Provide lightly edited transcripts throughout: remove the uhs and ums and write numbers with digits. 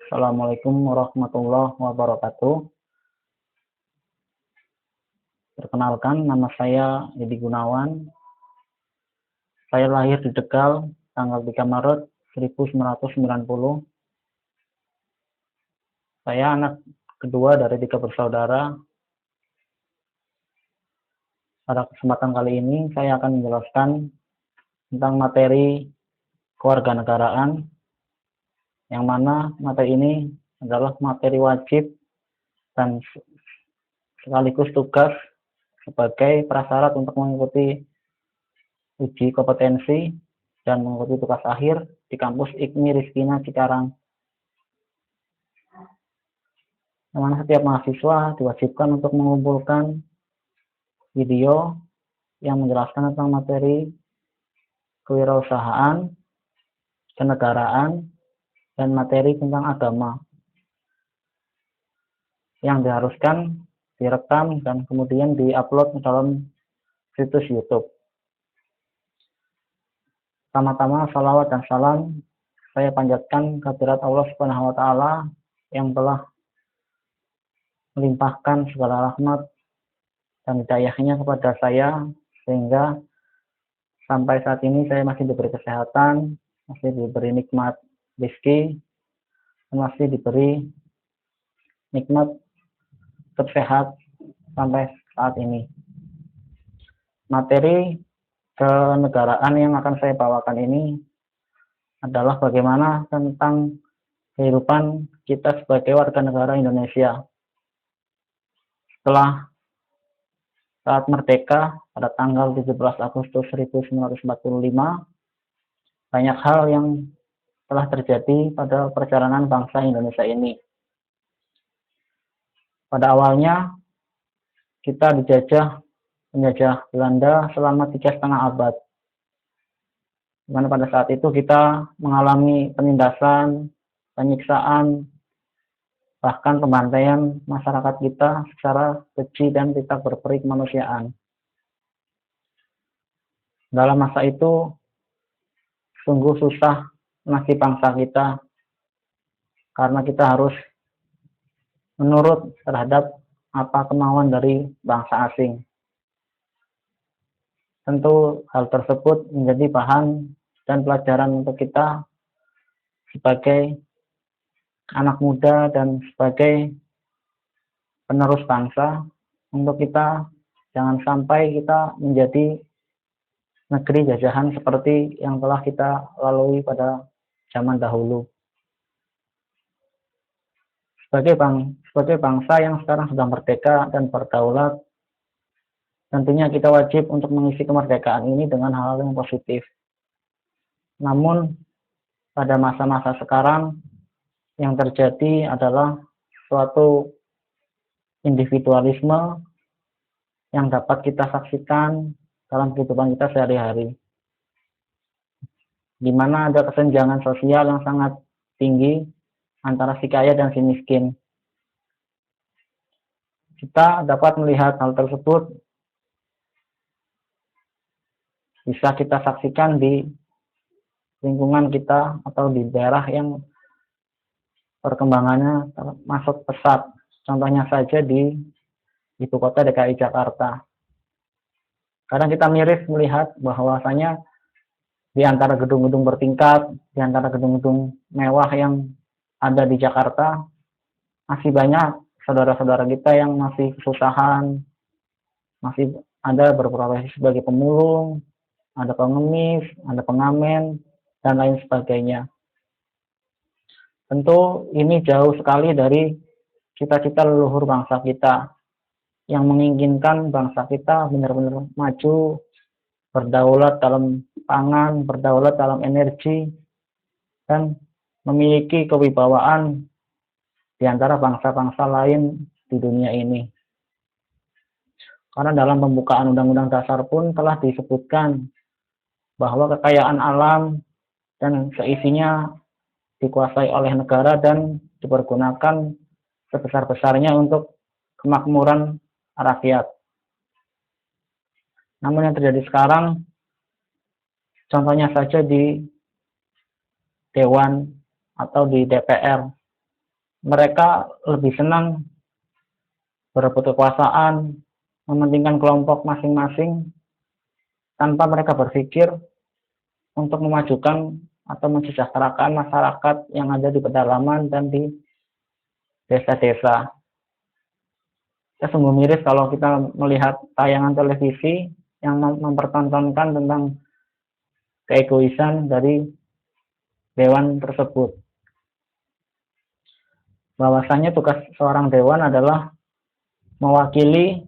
Assalamualaikum warahmatullahi wabarakatuh. Perkenalkan, nama saya Yedi Gunawan. Saya lahir di Tegal, tanggal 3 Maret 1990. Saya anak kedua dari 3 bersaudara. Pada kesempatan kali ini, saya akan menjelaskan tentang materi kewarganegaraan, yang mana materi ini adalah materi wajib dan sekaligus tugas sebagai prasyarat untuk mengikuti uji kompetensi dan mengikuti tugas akhir di kampus IKMI Rizkina Cikarang. Yang mana setiap mahasiswa diwajibkan untuk mengumpulkan video yang menjelaskan tentang materi kewirausahaan, kenegaraan, dan materi tentang agama yang diharuskan direkam dan kemudian diupload dalam situs YouTube. Pertama-tama salawat dan salam saya panjatkan kehadirat Allah Subhanahu wa taala yang telah melimpahkan segala rahmat dan hidayahnya kepada saya sehingga sampai saat ini saya masih diberi kesehatan, masih diberi nikmat rezeki, masih diberi nikmat tetap sehat sampai saat ini. Materi kenegaraan yang akan saya bawakan ini adalah bagaimana tentang kehidupan kita sebagai warga negara Indonesia. Setelah saat merdeka pada tanggal 17 Agustus 1945, banyak hal yang telah terjadi pada perjalanan bangsa Indonesia ini. Pada awalnya kita penjajah Belanda selama 3,5 abad. Di mana pada saat itu kita mengalami penindasan, penyiksaan, bahkan pembantaian masyarakat kita secara keji dan tidak berperi kemanusiaan. Dalam masa itu sungguh susah nasib bangsa kita karena kita harus menurut terhadap apa kemauan dari bangsa asing. Tentu hal tersebut menjadi bahan dan pelajaran untuk kita sebagai anak muda dan sebagai penerus bangsa, untuk kita jangan sampai kita menjadi negeri jajahan seperti yang telah kita lalui pada zaman dahulu. Sebagai bangsa yang sekarang sudah merdeka dan berdaulat, tentunya kita wajib untuk mengisi kemerdekaan ini dengan hal-hal yang positif. Namun pada masa-masa sekarang yang terjadi adalah suatu individualisme yang dapat kita saksikan dalam kehidupan kita sehari-hari, di mana ada kesenjangan sosial yang sangat tinggi antara si kaya dan si miskin. Kita dapat melihat hal tersebut bisa kita saksikan di lingkungan kita atau di daerah yang perkembangannya masuk pesat. Contohnya saja di ibu kota DKI Jakarta. Karena kita miris melihat bahwasanya di antara gedung-gedung bertingkat, di antara gedung-gedung mewah yang ada di Jakarta, masih banyak saudara-saudara kita yang masih kesusahan, masih ada berprofesi sebagai pemulung, ada pengemis, ada pengamen, dan lain sebagainya. Tentu ini jauh sekali dari cita-cita leluhur bangsa kita yang menginginkan bangsa kita benar-benar maju, berdaulat dalam pangan, berdaulat dalam energi, dan memiliki kewibawaan di antara bangsa-bangsa lain di dunia ini. Karena dalam pembukaan Undang-Undang Dasar pun telah disebutkan bahwa kekayaan alam dan seisinya dikuasai oleh negara dan dipergunakan sebesar-besarnya untuk kemakmuran rakyat. Namun yang terjadi sekarang, contohnya saja di Dewan atau di DPR, mereka lebih senang berebut kekuasaan, mementingkan kelompok masing-masing tanpa mereka berpikir untuk memajukan atau mensejahterakan masyarakat yang ada di pedalaman dan di desa-desa. Ya, sungguh miris kalau kita melihat tayangan televisi yang mempertontonkan tentang keegoisan dari dewan tersebut. Bahwasanya tugas seorang dewan adalah mewakili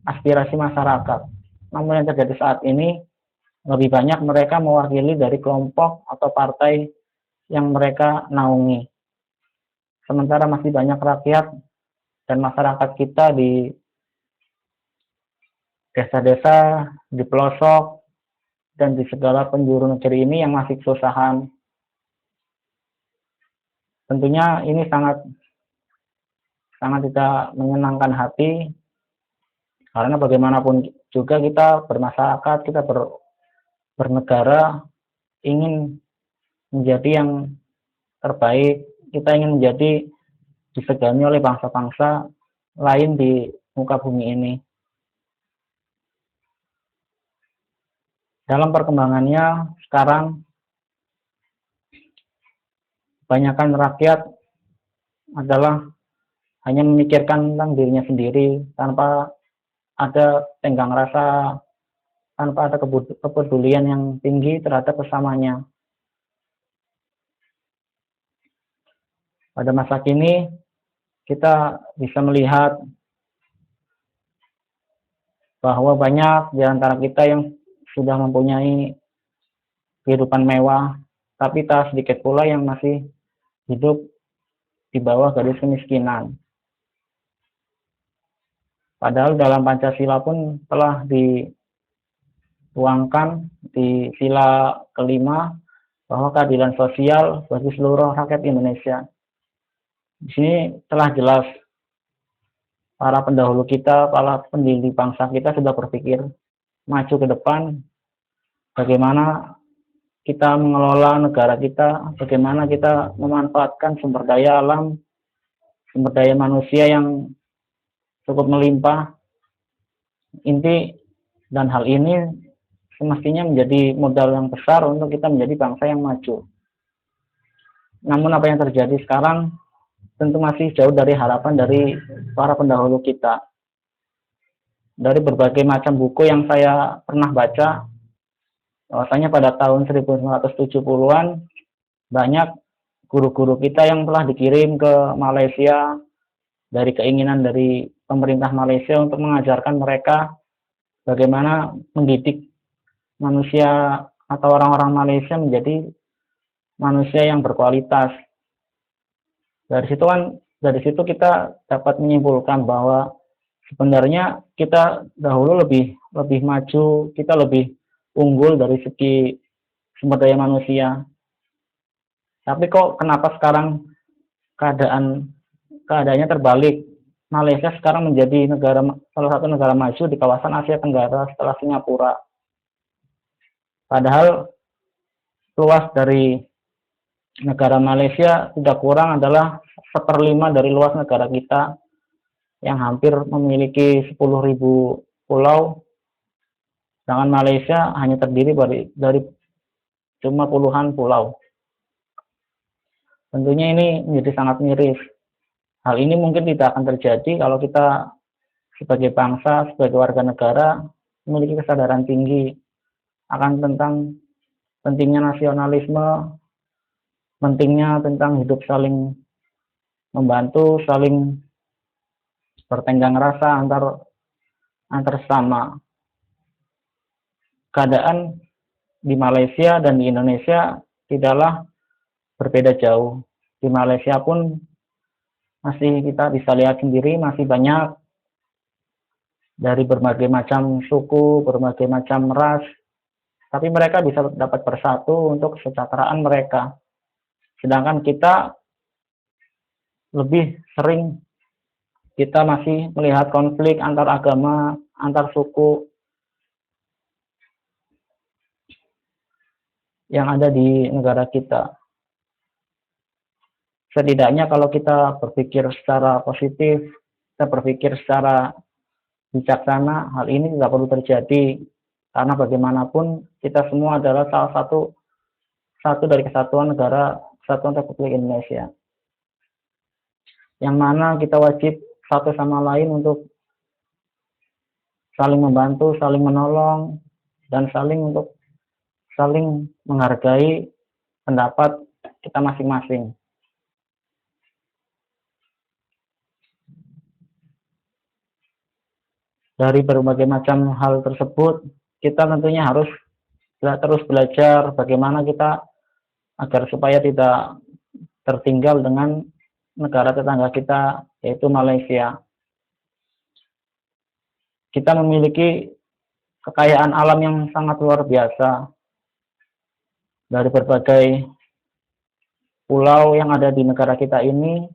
aspirasi masyarakat. Namun yang terjadi saat ini, lebih banyak mereka mewakili dari kelompok atau partai yang mereka naungi. Sementara masih banyak rakyat dan masyarakat kita di desa-desa, di pelosok, dan di segala penjuru negeri ini yang masih kesusahan. Tentunya ini sangat tidak menyenangkan hati, karena bagaimanapun juga kita bermasyarakat, kita bernegara, ingin menjadi yang terbaik, kita ingin menjadi disegani oleh bangsa-bangsa lain di muka bumi ini. Dalam perkembangannya sekarang, kebanyakan rakyat adalah hanya memikirkan tentang dirinya sendiri tanpa ada tenggang rasa, tanpa ada kepedulian yang tinggi terhadap sesamanya. Pada masa kini, kita bisa melihat bahwa banyak di antara kita yang sudah mempunyai kehidupan mewah, tapi tak sedikit pula yang masih hidup di bawah garis kemiskinan. Padahal dalam Pancasila pun telah dituangkan di sila kelima bahwa keadilan sosial bagi seluruh rakyat Indonesia. Di sini telah jelas para pendahulu kita, para pendiri bangsa kita sudah berpikir maju ke depan, bagaimana kita mengelola negara kita, bagaimana kita memanfaatkan sumber daya alam, sumber daya manusia yang cukup melimpah. Inti dan hal ini semestinya menjadi modal yang besar untuk kita menjadi bangsa yang maju. Namun apa yang terjadi sekarang tentu masih jauh dari harapan dari para pendahulu kita. Dari berbagai macam buku yang saya pernah baca, bahwasanya pada tahun 1970-an banyak guru-guru kita yang telah dikirim ke Malaysia dari keinginan dari pemerintah Malaysia untuk mengajarkan mereka bagaimana mendidik manusia atau orang-orang Malaysia menjadi manusia yang berkualitas. Dari situ kita dapat menyimpulkan bahwa sebenarnya kita dahulu lebih maju, kita lebih unggul dari segi sumber daya manusia. Tapi kok kenapa sekarang keadaannya terbalik? Malaysia sekarang menjadi salah satu negara maju di kawasan Asia Tenggara setelah Singapura. Padahal luas dari negara Malaysia tidak kurang adalah 1/5 dari luas negara kita yang hampir memiliki 10.000 pulau, sedangkan Malaysia hanya terdiri dari cuma puluhan pulau. Tentunya ini menjadi sangat miris. Hal ini mungkin tidak akan terjadi kalau kita sebagai bangsa, sebagai warga negara memiliki kesadaran tinggi akan tentang pentingnya nasionalisme, pentingnya tentang hidup saling membantu, saling bertenggang rasa antar sesama. Keadaan di Malaysia dan di Indonesia tidaklah berbeda jauh. Di Malaysia pun masih kita bisa lihat sendiri, masih banyak dari berbagai macam suku, berbagai macam ras, tapi mereka bisa dapat bersatu untuk kesejahteraan mereka. Sedangkan kita lebih sering, kita masih melihat konflik antar agama, antar suku yang ada di negara kita. setidaknya kalau kita berpikir secara positif, kita berpikir secara bijaksana, hal ini tidak perlu terjadi karena bagaimanapun kita semua adalah salah satu dari kesatuan negara Kesatuan Republik Indonesia, yang mana kita wajib satu sama lain untuk saling membantu, saling menolong, dan saling menghargai pendapat kita masing-masing. Dari berbagai macam hal tersebut, kita tentunya harus terus belajar bagaimana kita agar supaya tidak tertinggal dengan negara tetangga kita, yaitu Malaysia. Kita memiliki kekayaan alam yang sangat luar biasa. Dari berbagai pulau yang ada di negara kita ini,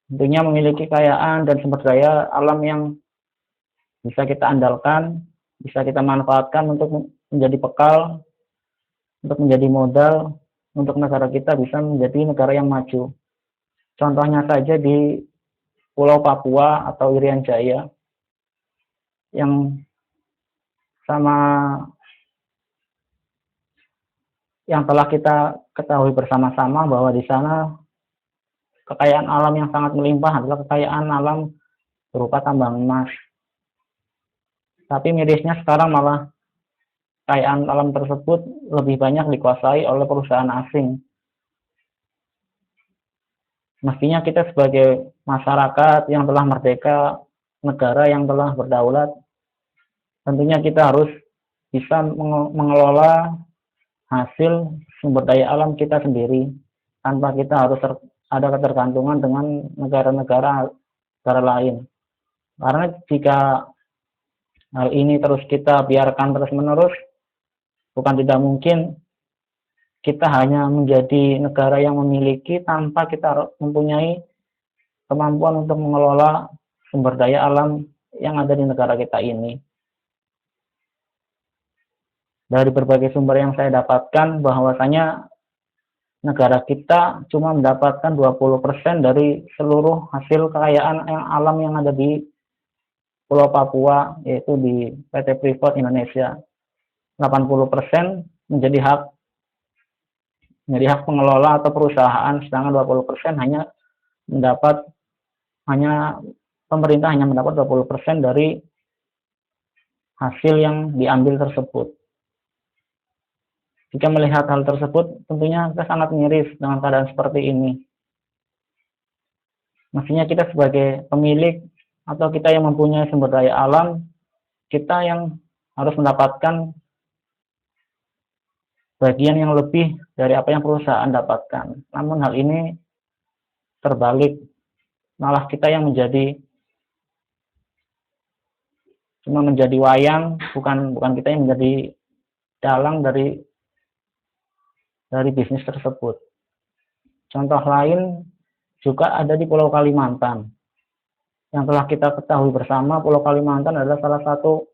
tentunya memiliki kekayaan dan sumber daya alam yang bisa kita andalkan, bisa kita manfaatkan untuk menjadi bekal, untuk menjadi modal, untuk negara kita bisa menjadi negara yang maju. Contohnya saja di Pulau Papua atau Irian Jaya, yang telah kita ketahui bersama-sama bahwa di sana kekayaan alam yang sangat melimpah adalah kekayaan alam berupa tambang emas. Tapi mirisnya sekarang malah kekayaan alam tersebut lebih banyak dikuasai oleh perusahaan asing. Mestinya kita sebagai masyarakat yang telah merdeka, negara yang telah berdaulat, tentunya kita harus bisa mengelola hasil sumber daya alam kita sendiri, tanpa kita harus ada ketergantungan dengan negara-negara lain. Karena jika hal ini terus kita biarkan terus-menerus, bukan tidak mungkin kita hanya menjadi negara yang memiliki tanpa kita mempunyai kemampuan untuk mengelola sumber daya alam yang ada di negara kita ini. Dari berbagai sumber yang saya dapatkan, bahwasanya negara kita cuma mendapatkan 20% dari seluruh hasil kekayaan alam yang ada di Pulau Papua, yaitu di PT Freeport Indonesia. 80% menjadi hak pengelola atau perusahaan, sedangkan 20% pemerintah hanya mendapat 20% dari hasil yang diambil tersebut. Jika melihat hal tersebut, tentunya kita sangat miris dengan keadaan seperti ini. Mestinya kita sebagai pemilik atau kita yang mempunyai sumber daya alam, kita yang harus mendapatkan bagian yang lebih dari apa yang perusahaan dapatkan. Namun hal ini terbalik, malah kita yang cuma menjadi wayang, bukan kita yang menjadi dalang dari bisnis tersebut. Contoh lain juga ada di Pulau Kalimantan. Yang telah kita ketahui bersama, Pulau Kalimantan adalah salah satu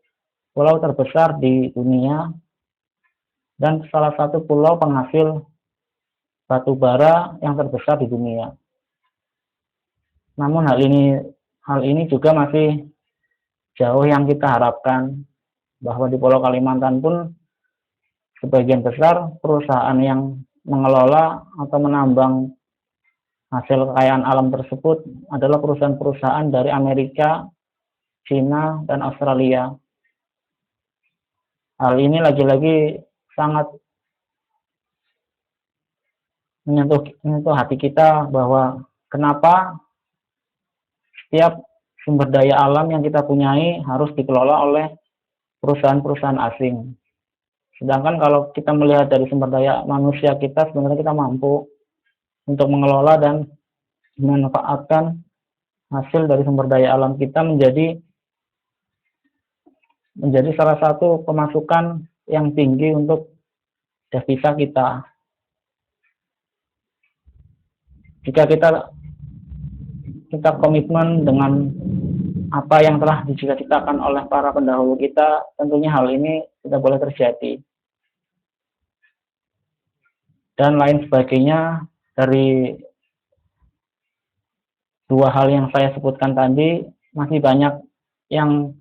pulau terbesar di dunia dan salah satu pulau penghasil batu bara yang terbesar di dunia. Namun hal ini juga masih jauh yang kita harapkan, bahwa di Pulau Kalimantan pun sebagian besar perusahaan yang mengelola atau menambang hasil kekayaan alam tersebut adalah perusahaan-perusahaan dari Amerika, China, dan Australia. Hal ini lagi-lagi sangat menyentuh hati kita, bahwa kenapa setiap sumber daya alam yang kita punyai harus dikelola oleh perusahaan-perusahahaan asing. Sedangkan kalau kita melihat dari sumber daya manusia kita, sebenarnya kita mampu untuk mengelola dan memanfaatkan hasil dari sumber daya alam kita menjadi salah satu pemasukan yang tinggi untuk devisa kita. Jika kita komitmen dengan apa yang telah dicita-citakan oleh para pendahulu kita, tentunya hal ini tidak boleh terjadi. Dan lain sebagainya dari dua hal yang saya sebutkan tadi, masih banyak yang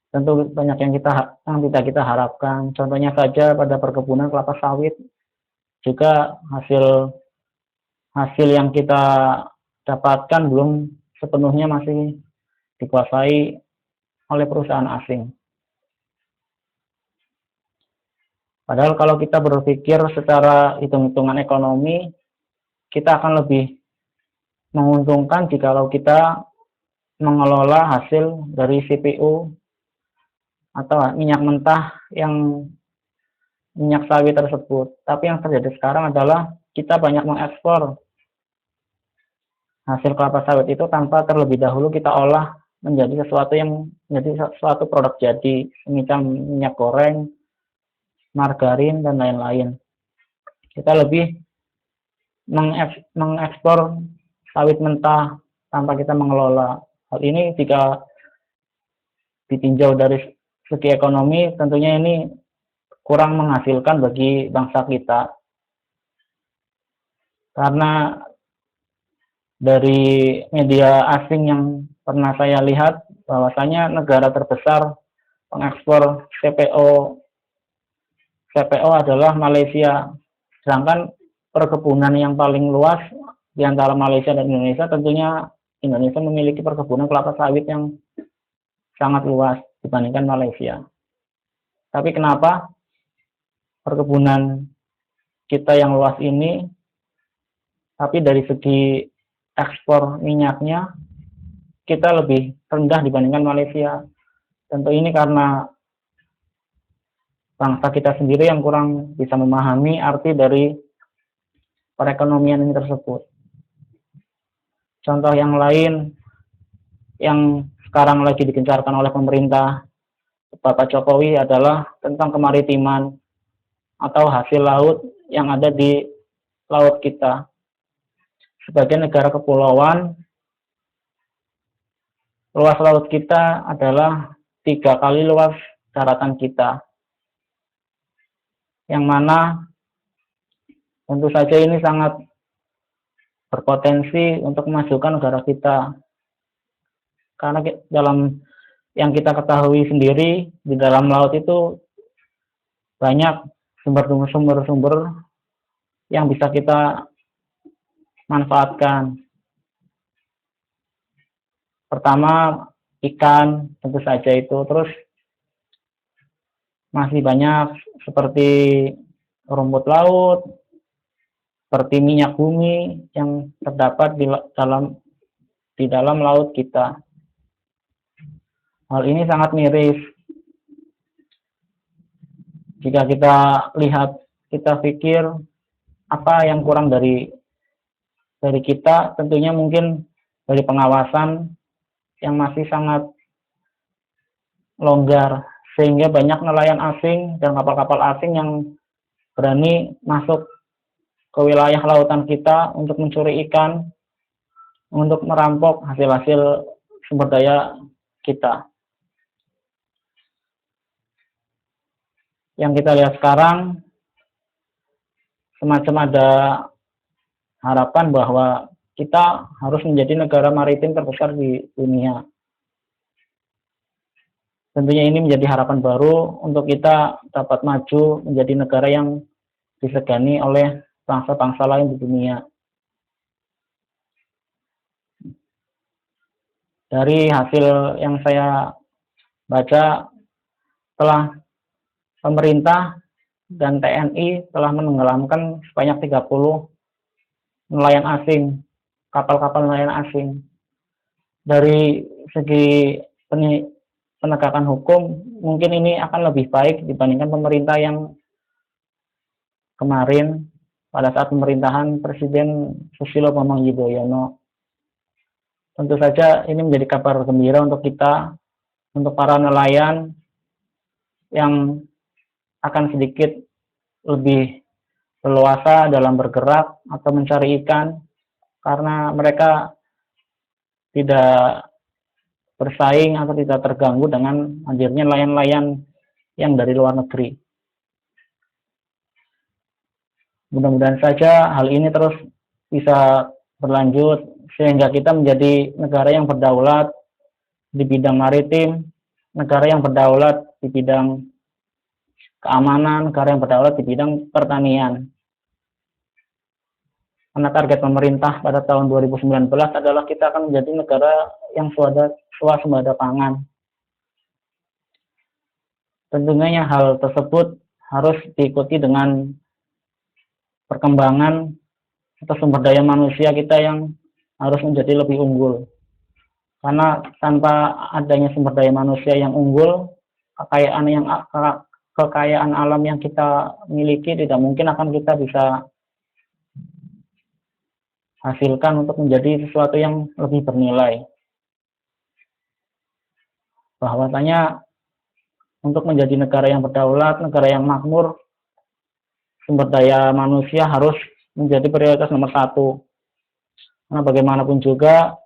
tentu banyak yang tidak kita harapkan. Contohnya saja pada perkebunan kelapa sawit, juga hasil yang kita dapatkan belum sepenuhnya masih dikuasai oleh perusahaan asing. Padahal kalau kita berpikir secara hitung-hitungan ekonomi, kita akan lebih menguntungkan jikalau kita mengelola hasil dari CPO atau minyak mentah yang minyak sawit tersebut. Tapi yang terjadi sekarang adalah kita banyak mengekspor hasil kelapa sawit itu tanpa terlebih dahulu kita olah menjadi sesuatu produk jadi, semacam minyak goreng, margarin, dan lain-lain. Kita lebih mengekspor sawit mentah tanpa kita mengelola. Hal ini jika ditinjau dari segi ekonomi, tentunya ini kurang menghasilkan bagi bangsa kita. Karena dari media asing yang pernah saya lihat, bahwasanya negara terbesar pengekspor CPO adalah Malaysia. Sedangkan perkebunan yang paling luas di antara Malaysia dan Indonesia, tentunya Indonesia memiliki perkebunan kelapa sawit yang sangat luas dibandingkan Malaysia. Tapi kenapa perkebunan kita yang luas ini, tapi dari segi ekspor minyaknya kita lebih rendah dibandingkan Malaysia? Tentu ini karena bangsa kita sendiri yang kurang bisa memahami arti dari perekonomian ini tersebut. Contoh yang lain yang sekarang lagi digencarkan oleh pemerintah Bapak Jokowi adalah tentang kemaritiman atau hasil laut yang ada di laut kita. Sebagai negara kepulauan, luas laut kita adalah 3 kali luas daratan kita. Yang mana tentu saja ini sangat berpotensi untuk memajukan negara kita. Karena dalam yang kita ketahui sendiri, di dalam laut itu banyak sumber-sumber yang bisa kita manfaatkan. Pertama, ikan, tentu saja itu. Terus masih banyak seperti rumput laut, seperti minyak bumi yang terdapat di dalam laut kita. Hal ini sangat miris. Jika kita lihat, kita pikir apa yang kurang dari kita, tentunya mungkin dari pengawasan yang masih sangat longgar, sehingga banyak nelayan asing dan kapal-kapal asing yang berani masuk ke wilayah lautan kita untuk mencuri ikan, untuk merampok hasil-hasil sumber daya kita. Yang kita lihat sekarang, semacam ada harapan bahwa kita harus menjadi negara maritim terbesar di dunia. Tentunya ini menjadi harapan baru untuk kita dapat maju menjadi negara yang disegani oleh bangsa-bangsa lain di dunia. Dari hasil yang saya baca, telah pemerintah dan TNI telah menenggelamkan sebanyak 30 nelayan asing, kapal-kapal nelayan asing. Dari segi penegakan hukum, mungkin ini akan lebih baik dibandingkan pemerintah yang kemarin pada saat pemerintahan Presiden Susilo Bambang Yudhoyono. Tentu saja ini menjadi kabar gembira untuk kita, untuk para nelayan yang akan sedikit lebih leluasa dalam bergerak atau mencari ikan, karena mereka tidak bersaing atau tidak terganggu dengan hadirnya nelayan-nelayan yang dari luar negeri. Mudah-mudahan saja hal ini terus bisa berlanjut sehingga kita menjadi negara yang berdaulat di bidang maritim, negara yang berdaulat di bidang keamanan, negara yang berdaulat di bidang pertanian. Karena target pemerintah pada tahun 2019 adalah kita akan menjadi negara yang swasembada pangan. Tentunya hal tersebut harus diikuti dengan perkembangan atau sumber daya manusia kita yang harus menjadi lebih unggul. Karena tanpa adanya sumber daya manusia yang unggul, kekayaan alam yang kita miliki tidak mungkin akan kita bisa hasilkan untuk menjadi sesuatu yang lebih bernilai. Bahwasanya untuk menjadi negara yang berdaulat, negara yang makmur, sumber daya manusia harus menjadi prioritas nomor satu. Karena bagaimanapun juga,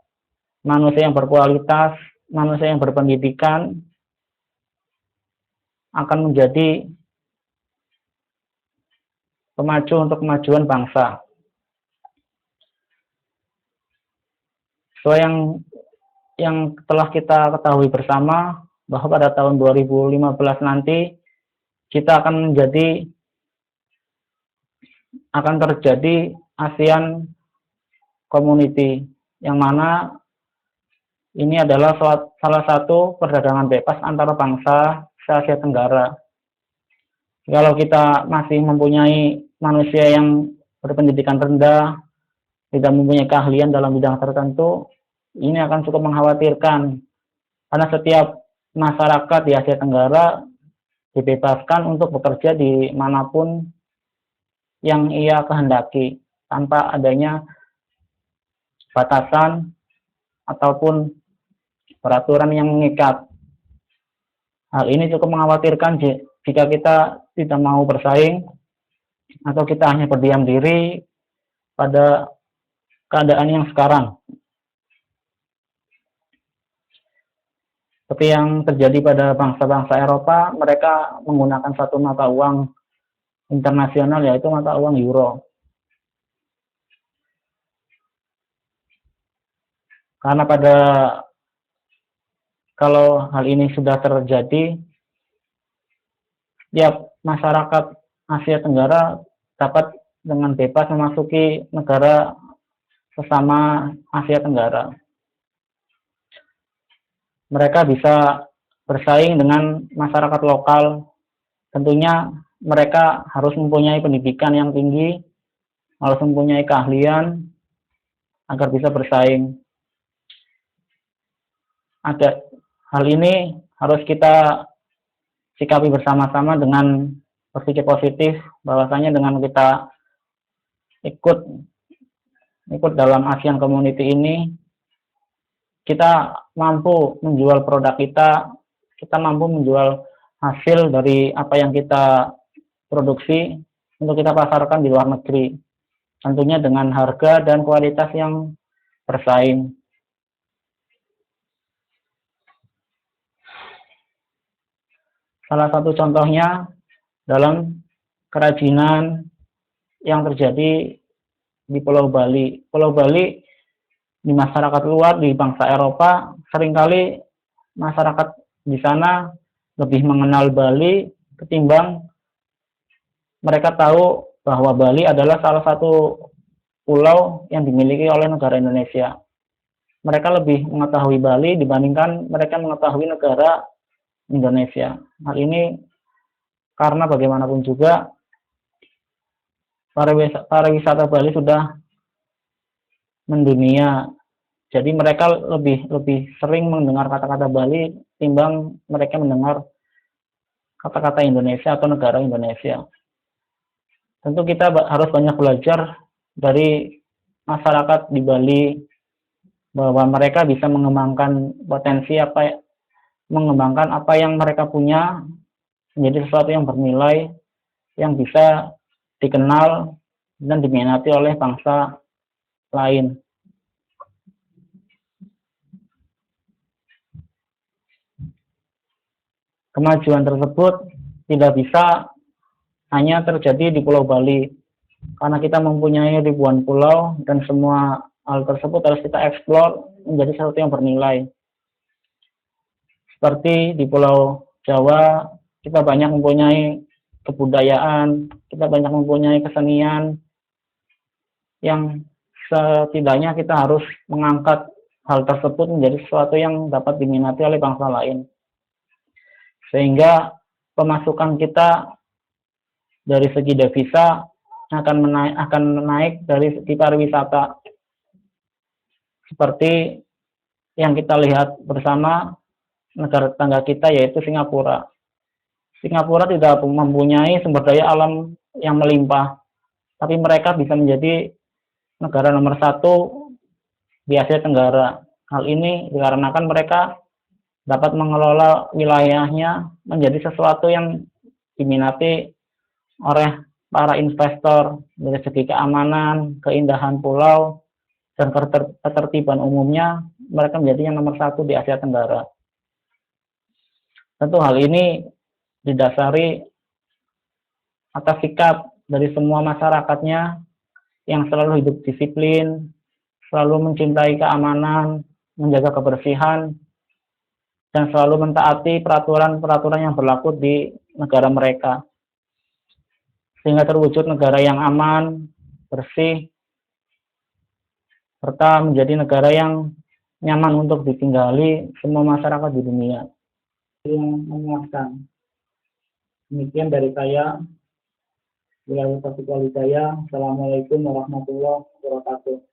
manusia yang berkualitas, manusia yang berpendidikan akan menjadi pemacu untuk kemajuan bangsa. Sesuai yang telah kita ketahui bersama, bahwa pada tahun 2015 nanti kita akan terjadi ASEAN Community, yang mana ini adalah salah satu perdagangan bebas antara bangsa se-Asia Tenggara. Kalau kita masih mempunyai manusia yang berpendidikan rendah, tidak mempunyai keahlian dalam bidang tertentu, ini akan cukup mengkhawatirkan. Karena setiap masyarakat di Asia Tenggara dibebaskan untuk bekerja di manapun yang ia kehendaki, tanpa adanya batasan ataupun peraturan yang mengikat. Hal ini cukup mengkhawatirkan jika kita tidak mau bersaing atau kita hanya berdiam diri pada keadaan yang sekarang. Seperti yang terjadi pada bangsa-bangsa Eropa, mereka menggunakan satu mata uang internasional, yaitu mata uang euro. Karena kalau hal ini sudah terjadi, setiap masyarakat Asia Tenggara dapat dengan bebas memasuki negara sesama Asia Tenggara. Mereka bisa bersaing dengan masyarakat lokal. Tentunya mereka harus mempunyai pendidikan yang tinggi, harus mempunyai keahlian agar bisa bersaing. Hal ini harus kita sikapi bersama-sama dengan berpikir positif, bahwasanya dengan kita ikut dalam ASEAN Community ini, kita mampu menjual produk kita mampu menjual hasil dari apa yang kita produksi untuk kita pasarkan di luar negeri. Tentunya dengan harga dan kualitas yang bersaing. Salah satu contohnya dalam kerajinan yang terjadi di Pulau Bali. Pulau Bali di masyarakat luar, di bangsa Eropa, seringkali masyarakat di sana lebih mengenal Bali ketimbang mereka tahu bahwa Bali adalah salah satu pulau yang dimiliki oleh negara Indonesia. Mereka lebih mengetahui Bali dibandingkan mereka mengetahui negara Indonesia. Hal ini karena bagaimanapun juga pariwisata Bali sudah mendunia. Jadi mereka lebih sering mendengar kata-kata Bali timbang mereka mendengar kata-kata Indonesia atau negara Indonesia. Tentu kita harus banyak belajar dari masyarakat di Bali, bahwa mereka bisa mengembangkan mengembangkan apa yang mereka punya menjadi sesuatu yang bernilai, yang bisa dikenal dan diminati oleh bangsa lain. Kemajuan tersebut tidak bisa hanya terjadi di Pulau Bali, karena kita mempunyai ribuan pulau dan semua hal tersebut harus kita eksplor menjadi sesuatu yang bernilai. Seperti di Pulau Jawa, kita banyak mempunyai kebudayaan, kita banyak mempunyai kesenian yang setidaknya kita harus mengangkat hal tersebut menjadi sesuatu yang dapat diminati oleh bangsa lain. Sehingga pemasukan kita dari segi devisa akan naik dari segi pariwisata. Seperti yang kita lihat bersama negara tetangga kita yaitu Singapura. Singapura tidak mempunyai sumber daya alam yang melimpah, tapi mereka bisa menjadi negara nomor 1 di Asia Tenggara. Hal ini dikarenakan mereka dapat mengelola wilayahnya menjadi sesuatu yang diminati oleh para investor dari segi keamanan, keindahan pulau, dan ketertiban umumnya. Mereka menjadi yang nomor 1 di Asia Tenggara. Tentu hal ini didasari atas sikap dari semua masyarakatnya yang selalu hidup disiplin, selalu mencintai keamanan, menjaga kebersihan, dan selalu mentaati peraturan-peraturan yang berlaku di negara mereka. Sehingga terwujud negara yang aman, bersih, serta menjadi negara yang nyaman untuk ditinggali semua masyarakat di dunia. Yang memuaskan. Demikian dari saya. Assalamualaikum warahmatullahi wabarakatuh.